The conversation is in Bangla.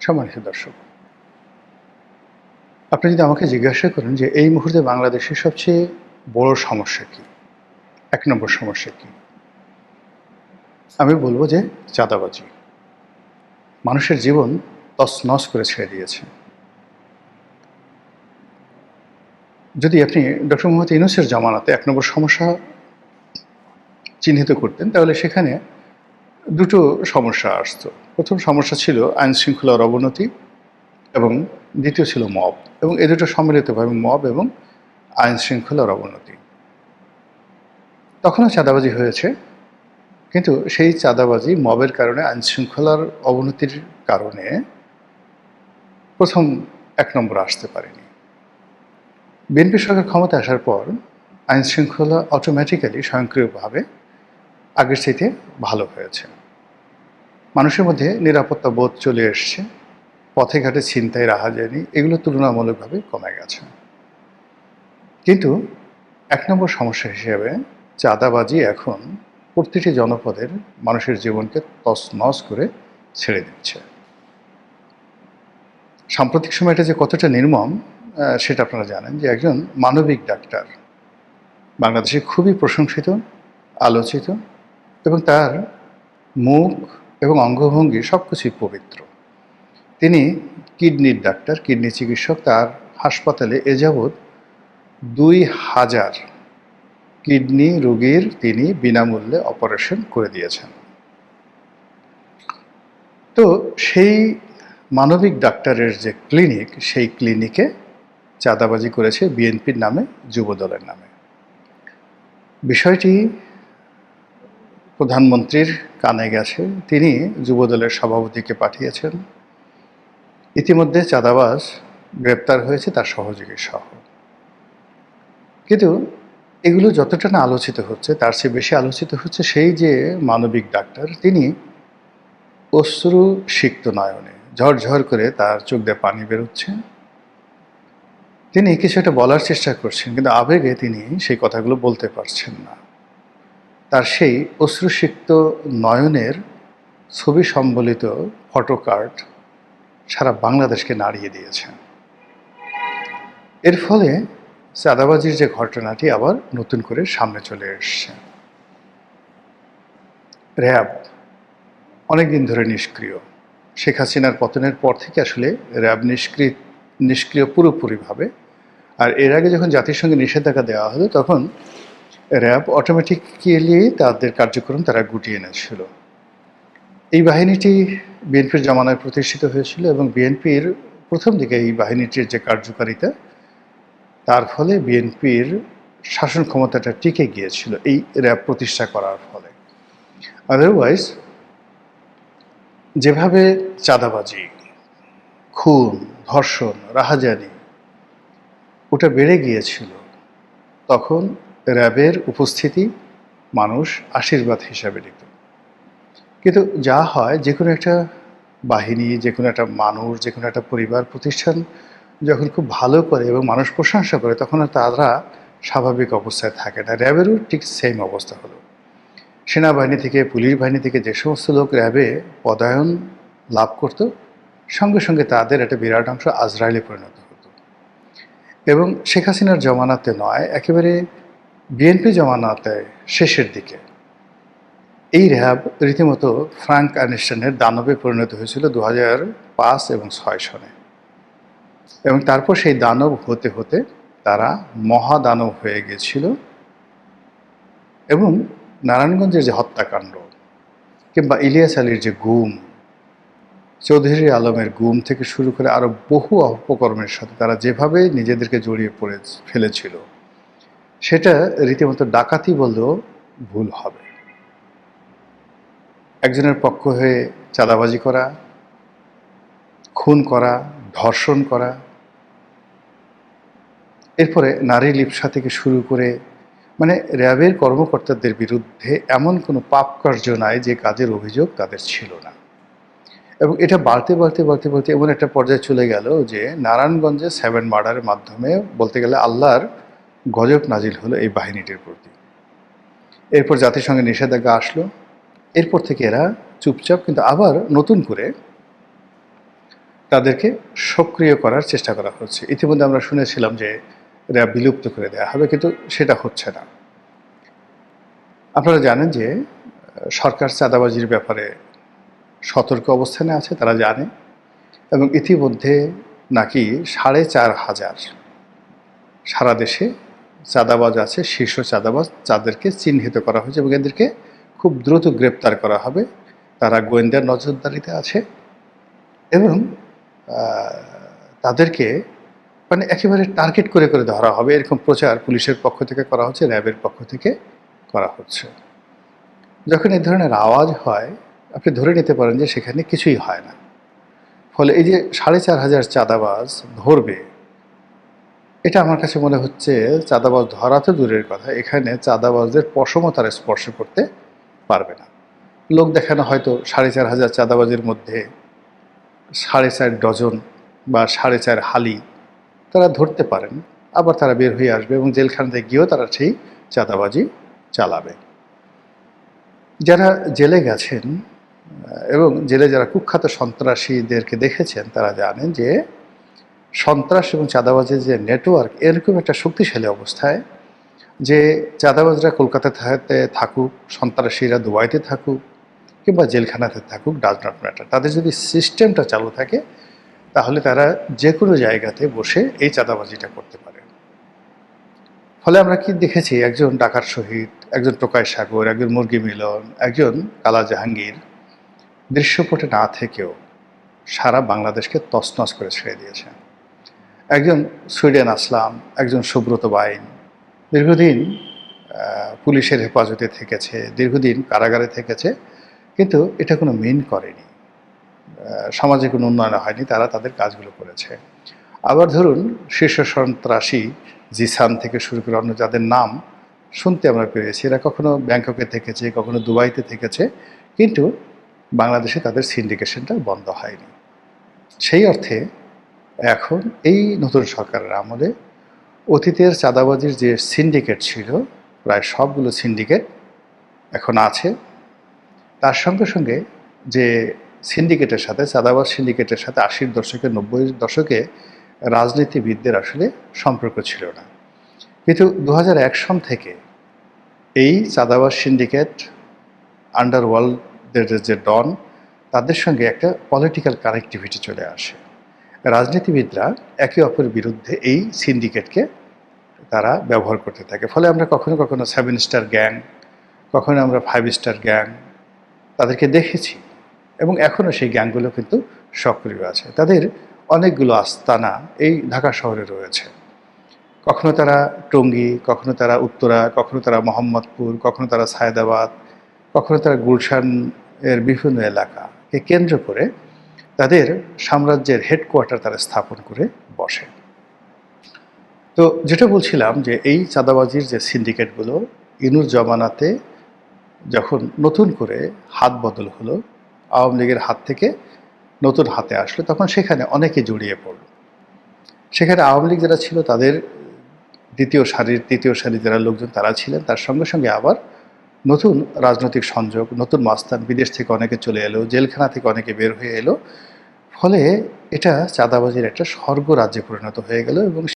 সম্মানিত দর্শক, আপনি যদি আমাকে জিজ্ঞাসা করেন যে এই মুহূর্তে বাংলাদেশের সবচেয়ে বড় সমস্যা কী, ১ নম্বর সমস্যা কী? আমি বলব যে চাঁদাবাজি। মানুষের জীবন তছনছ করে ছেড়ে দিয়েছে। যদি আপনি ডক্টর মোহাম্মদ ইউনূসের জামানাতে ১ নম্বর সমস্যা চিহ্নিত করতেন, তাহলে সেখানে দুটো সমস্যা আসতো। প্রথম সমস্যা ছিল আইনশৃঙ্খলার অবনতি এবং দ্বিতীয় ছিল মব, এবং এ দুটো সম্মিলিতভাবে মব এবং আইনশৃঙ্খলার অবনতি। তখনও চাঁদাবাজি হয়েছে, কিন্তু সেই চাঁদাবাজি মবের কারণে, আইনশৃঙ্খলার অবনতির কারণে প্রথম ১ নম্বরে আসতে পারেনি। বিএনপি সরকার ক্ষমতায় আসার পর আইনশৃঙ্খলা অটোমেটিক্যালি স্বয়ংক্রিয়ভাবে আগের চাইতে ভালো হয়েছে। মানুষের মধ্যে নিরাপত্তা বোধ চলে এসছে, পথে ঘাটে ছিনতাই, রাহাজানি এগুলো তুলনামূলকভাবে কমে গেছে। কিন্তু ১ নম্বর সমস্যা হিসেবে চাঁদাবাজি এখন প্রতিটি জনপদের মানুষের জীবনকে তছনছ করে ছেড়ে দিচ্ছে। সাম্প্রতিক সময় এটা যে কতটা নির্মম সেটা আপনারা জানেন, যে একজন মানবিক ডাক্তার, বাংলাদেশে খুবই প্রশংসিত, আলোচিত, এবং তার মুখ এবং অঙ্গভঙ্গি সব কিছুই পবিত্র। তিনি কিডনির ডাক্তার, কিডনি চিকিৎসক। তার হাসপাতালে এ যাবৎ ২,০০০ কিডনি রোগীর তিনি বিনামূল্যে অপারেশন করে দিয়েছেন। তো সেই মানবিক ডাক্তারের যে ক্লিনিক, সেই ক্লিনিকে চাঁদাবাজি করেছে বিএনপির নামে, যুবদলের নামে। বিষয়টি প্রধানমন্ত্রীর কানে গেছে, তিনি যুবদলের সভাপতিকে পাঠিয়েছেন। ইতিমধ্যে চাঁদাবাজ গ্রেপ্তার হয়েছে, তার সহযোগী সহ। কিন্তু এগুলো যতটা না আলোচিত হচ্ছে, তার চেয়ে বেশি আলোচিত হচ্ছে সেই যে মানবিক ডাক্তার, তিনি অশ্রুসিক্ত নয়নে, ঝরঝর করে তার চোখ দিয়ে পানি বেরোচ্ছে। তিনি কিছু একটা বলার চেষ্টা করছেন, কিন্তু আবেগে তিনি সেই কথাগুলো বলতে পারছেন না। তার সেই অশ্রুসিক্ত নয়নের ছবি সম্বলিত ফটোকার্ড সারা বাংলাদেশকে নাড়িয়ে দিয়েছে। এর ফলে চাঁদাবাজির যে ঘটনাটি আবার নতুন করে সামনে চলে এসছে। র্যাব অনেকদিন ধরে নিষ্ক্রিয়। শেখ হাসিনার পতনের পর থেকে আসলে র্যাব নিষ্ক্রিয় পুরোপুরিভাবে। আর এর আগে যখন জাতিসংঘে নিষেধাজ্ঞা দেওয়া হলো, তখন র্যাব অটোমেটিক্যালি তাদের কার্যক্রম তারা গুটিয়ে এনেছিল। এই বাহিনীটি বিএনপির জমানায় প্রতিষ্ঠিত হয়েছিল, এবং বিএনপির প্রথম দিকে এই বাহিনীটির যে কার্যকারিতা, তার ফলে বিএনপির শাসন ক্ষমতাটা টিকে গিয়েছিল এই র্যাব প্রতিষ্ঠা করার ফলে। আদারওয়াইজ যেভাবে চাঁদাবাজি, খুন, ধর্ষণ, রাহাজানি ওটা বেড়ে গিয়েছিল, তখন র্যাবের উপস্থিতি মানুষ আশীর্বাদ হিসাবে নিত। কিন্তু যা হয়, যে কোনো একটা বাহিনী, যে কোনো একটা মানুষ, যে কোনো একটা পরিবার প্রতিষ্ঠান যখন খুব ভালো করে এবং মানুষ প্রশংসা করে, তখন আর তারা স্বাভাবিক অবস্থায় থাকে না। র্যাবেরও ঠিক সেম অবস্থা হলো। সেনাবাহিনী থেকে, পুলিশ বাহিনী থেকে যে সমস্ত লোক র্যাবে পদায়ন লাভ করত, সঙ্গে সঙ্গে তাদের একটা বিরাট অংশ আজরাইলে পরিণত হতো। এবং শেখ হাসিনার জমানাতে নয়, একেবারে বিএনপি জমানাতে শেষের দিকে এই র্যাব রীতিমতো ফ্রাঙ্ক আইনস্টাইনের দানবে পরিণত হয়েছিল 2005 এবং 2006 সনে। এবং তারপর সেই দানব হতে হতে তারা মহাদানব হয়ে গিয়েছিল। এবং নারায়ণগঞ্জের যে হত্যাকাণ্ড, কিংবা ইলিয়াস আলীর যে গুম, চৌধুরী আলমের গুম থেকে শুরু করে আরও বহু অপকর্মের সাথে তারা যেভাবে নিজেদেরকে জড়িয়ে পড়ে ফেলেছিল, সেটা রীতিমতো ডাকাতি বললেও ভুল হবে। একজনের পক্ষ হয়ে চাঁদাবাজি করা, খুন করা, ধর্ষণ করা, এরপরে নারী লিপ্সা থেকে শুরু করে, মানে র্যাবের কর্মকর্তাদের বিরুদ্ধে এমন কোনো পাপ কার্য নাই যে কাজের অভিযোগ তাদের ছিল না। এবং এটা বাড়তে বাড়তে বাড়তে বাড়তে এমন একটা পর্যায়ে চলে গেল যে নারায়ণগঞ্জে 7 মার্ডারের মাধ্যমে বলতে গেলে আল্লাহর গজব নাজিল হলো এই বাহিনীটির প্রতি। এরপর জাতিসংঘের নিষেধাজ্ঞা আসলো। এরপর থেকে এরা চুপচাপ, কিন্তু আবার নতুন করে তাদেরকে সক্রিয় করার চেষ্টা করা হচ্ছে। ইতিমধ্যে আমরা শুনেছিলাম যে র্যাব বিলুপ্ত করে দেওয়া হবে, কিন্তু সেটা হচ্ছে না। আপনারা জানেন যে সরকার চাঁদাবাজির ব্যাপারে সতর্ক অবস্থানে আছে, তারা জানে, এবং ইতিমধ্যে নাকি ৪,৫০০ সারা দেশে চাঁদাবাজ আছে, শীর্ষ চাঁদাবাজ, যাদেরকে চিহ্নিত করা হয়েছে এবং এদেরকে খুব দ্রুত গ্রেপ্তার করা হবে। তারা গোয়েন্দার নজরদারিতে আছে এবং তাদেরকে মানে একেবারে টার্গেট করে করে ধরা হবে, এরকম প্রচার পুলিশের পক্ষ থেকে করা হচ্ছে, র্যাবের পক্ষ থেকে করা হচ্ছে। যখন এই ধরনের আওয়াজ হয়, আপনি ধরে নিতে পারেন যে সেখানে কিছুই হয় না। ফলে এই যে ৪,৫০০ চাঁদাবাজ ধরবে, এটা আমার কাছে মনে হচ্ছে চাঁদাবাজ ধরা তো দূরের কথা, এখানে চাঁদাবাজদের পশমও তারা স্পর্শ করতে পারবে না। লোক দেখানো হয়তো ৪,৫০০ চাঁদাবাজের মধ্যে ৪.৫ ডজন বা ৪.৫ হালি তারা ধরতে পারেন, আবার তারা বের হয়ে আসবে এবং জেলখানাতে গিয়েও তারা সেই চাঁদাবাজি চালাবে। যারা জেলে গেছেন এবং জেলে যারা কুখ্যাত সন্ত্রাসীদেরকে দেখেছেন, তারা জানেন যে সন্ত্রাস এবং চাঁদাবাজের যে নেটওয়ার্ক এরকম একটা শক্তিশালী অবস্থায় যে চাঁদাবাজরা কলকাতাতে থাকুক, সন্ত্রাসীরা দুবাইতে থাকুক কিংবা জেলখানাতে থাকুক, ডাজ নট ম্যাটার, তাদের যদি সিস্টেমটা চালু থাকে তাহলে তারা যে কোনো জায়গাতে বসে এই চাঁদাবাজিটা করতে পারে। ফলে আমরা কি দেখেছি, একজন ডাকাত শহীদ, একজন টোকাই সাগর, একজন মুরগি মিলন, একজন কালা জাহাঙ্গীর দৃশ্যপটে না থেকেও সারা বাংলাদেশকে তছনছ করে ছেড়ে দিয়েছে। একজন সুইডেন আসলাম, একজন সুব্রত বাইন দীর্ঘদিন পুলিশের হেফাজতে থেকেছে, দীর্ঘদিন কারাগারে থেকেছে, কিন্তু এটা কোনো মিন করেনি, সমাজে কোনো উন্নয়ন হয়নি, তারা তাদের কাজগুলো করেছে। আবার ধরুন শীর্ষ সন্ত্রাসী জিসান থেকে শুরু করে অন্য যাদের নাম শুনতে আমরা পেরেছি, এরা কখনো ব্যাংককে থেকেছে, কখনো দুবাইতে থেকেছে, কিন্তু বাংলাদেশে তাদের সিন্ডিকেশনটা বন্ধ হয়নি। সেই অর্থে এখন এই নতুন সরকারের আমলে অতীতের চাঁদাবাজির যে সিন্ডিকেট ছিল, প্রায় সবগুলো সিন্ডিকেট এখন আছে। তার সঙ্গে সঙ্গে যে সিন্ডিকেটের সাথে, চাঁদাবাজ সিন্ডিকেটের সাথে ৮০ দশকে ৯০ দশকে রাজনীতিবিদদের আসলে সম্পর্ক ছিল না, কিন্তু ২০০১ সন থেকে এই চাঁদাবাজ সিন্ডিকেট, আন্ডারওয়ার্ল্ডের যে ডন, তাদের সঙ্গে একটা পলিটিক্যাল কানেক্টিভিটি চলে আসে। রাজনীতিবিদরা একে অপরের বিরুদ্ধে এই সিন্ডিকেটকে তারা ব্যবহার করতে থাকে। ফলে আমরা কখনো কখনো 7 স্টার গ্যাং, কখনো আমরা 5 স্টার গ্যাং তাদেরকে দেখেছি এবং এখনও সেই গ্যাংগুলো কিন্তু সক্রিয় আছে। তাদের অনেকগুলো আস্তানা এই ঢাকা শহরে রয়েছে। কখনো তারা টঙ্গী, কখনো তারা উত্তরা, কখনো তারা মোহাম্মদপুর, কখনো তারা সায়েদাবাদ, কখনো তারা গুলশান এর বিভিন্ন এলাকাকে কেন্দ্র করে তাদের সাম্রাজ্যের হেডকোয়ার্টার তারা স্থাপন করে বসে। তো যেটা বলছিলাম যে এই চাঁদাবাজির যে সিন্ডিকেটগুলো ইনুর জমানাতে যখন নতুন করে হাত বদল হলো, আওয়ামী লীগের হাত থেকে নতুন হাতে আসলো, তখন সেখানে অনেকে জড়িয়ে পড়ল। সেখানে আওয়ামী লীগ যারা ছিল তাদের দ্বিতীয় সারির তৃতীয় সারির যারা লোকজন তারা ছিলেন, তার সঙ্গে সঙ্গে আবার নতুন রাজনৈতিক সংযোগ, নতুন মাস্তান, বিদেশ থেকে অনেকে চলে এলো, জেলখানা থেকে অনেকে বের হয়ে এলো। ফলে এটা চাঁদাবাজির একটা স্বর্গ রাজ্যে পরিণত হয়ে গেল এবং